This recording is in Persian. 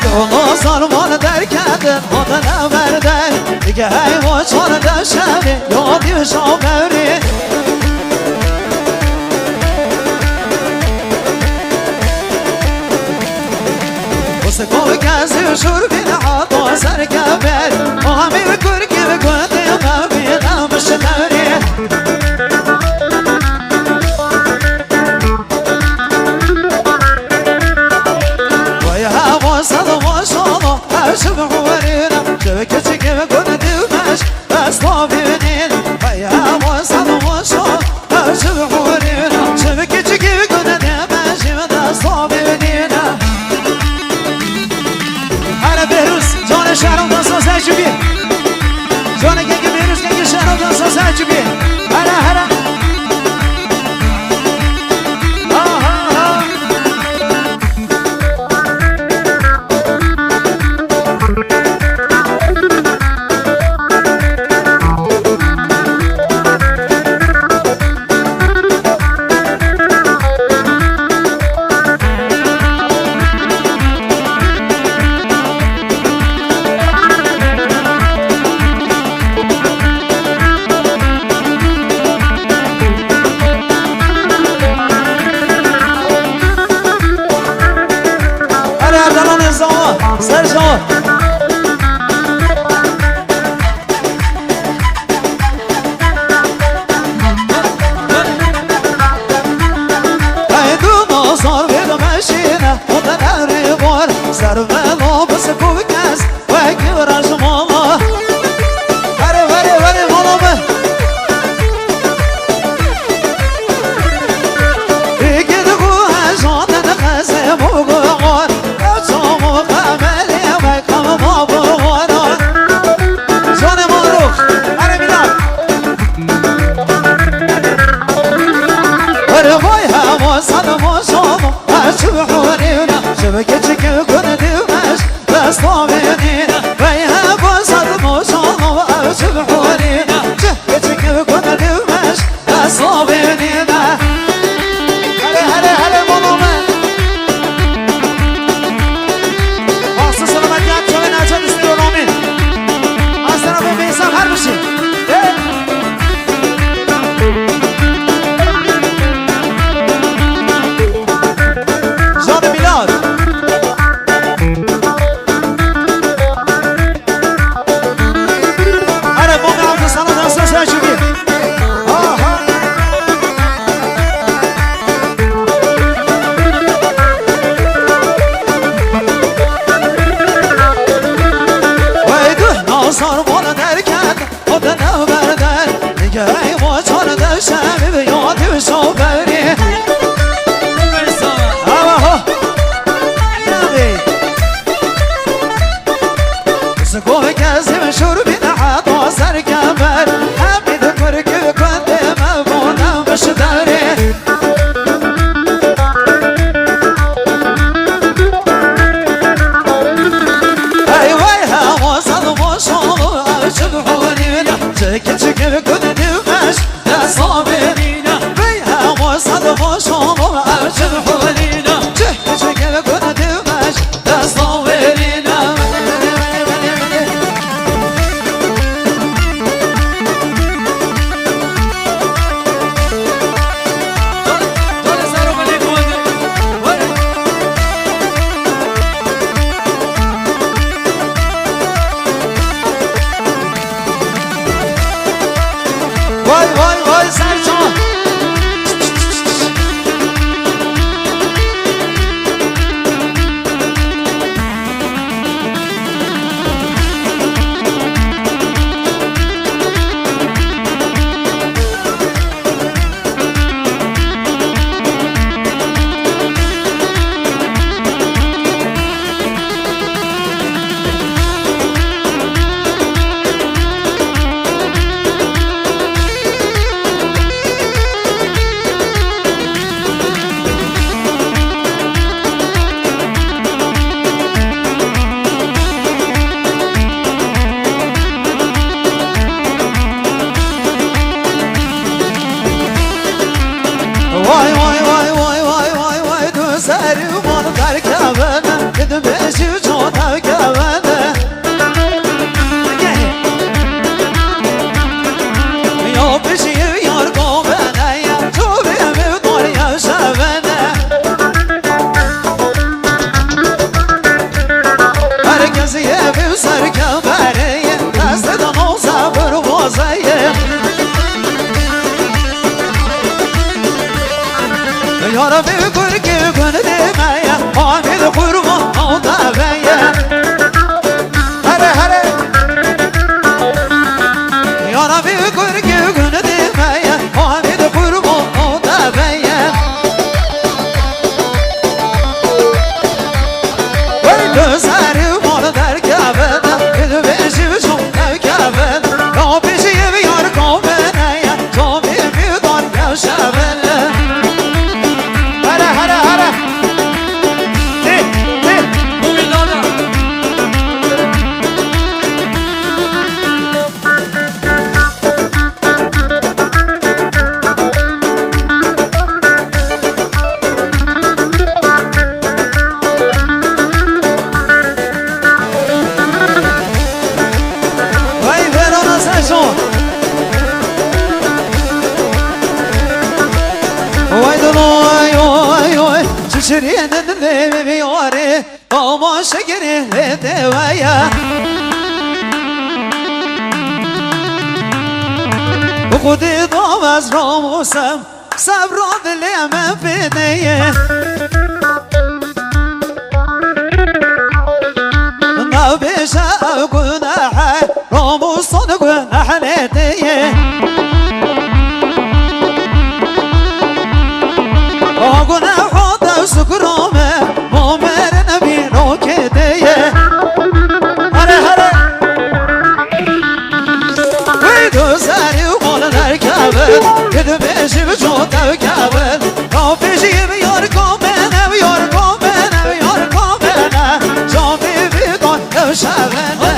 دو سالمان در کردن خدا نبردن دیگه حیوان چار دشنه یادی شاوری واسه کار کسی شور بینه حتا سر کبر و همه بکر که بکنه مبینم بشنری وای هوا سلام شما هرچه بخورینم چه کچی که بکنه دیمش بس نابینین وای هوا سلام شما هرچه بخورینم چه کچی که بکنه دیمش بس نابینین هر بهروز جان شهرام دانساز عجیبی جان گنگ بهروز گنگ شهرام دانساز عجیبی هر سرجان ایدو نازار بیدو مشینه خدا نری بار سر ولو بس کوکس و گیرش مالا وری مالا به دیگه دگو هجانه نخزه بگو شبكتك كن دمش بس طابينينا ويا بوصل موصل وأشبحونينا شبكتك كن دمش بس طابينينا هلا ماما خاصة سلامتيات شوين عشان استيروني أصلا أبو بيسان هربشي سارمان درکن خود نبردن دیگه ایوان چار دشمی به یادی شاوری سگوه کسی به شور بینه حتا سر کمر همین کرکی کنده مبونم بشداری Keçi gibi gönlümüz Desla benina Beyha vasad başomu Erçin hulina Keçi gibi gönlümüz Desla benina Vay Sercan Vay du servan der kevene Dedim beşi çok شيرين ذي بيوري وما شكري ذويا وخدي ضوز رموسم صبر ذلي من فيني ما بيشا قناح رموس قناح ليتي وقناح حوض سكرامه مؤمر نبي روكتي هلا هلا ويدو ساري وقول الكابل كذب يشب جوت الكابل كافي جيب يوركم انا ويوركم انا ويوركم انا شوفي في قول شابل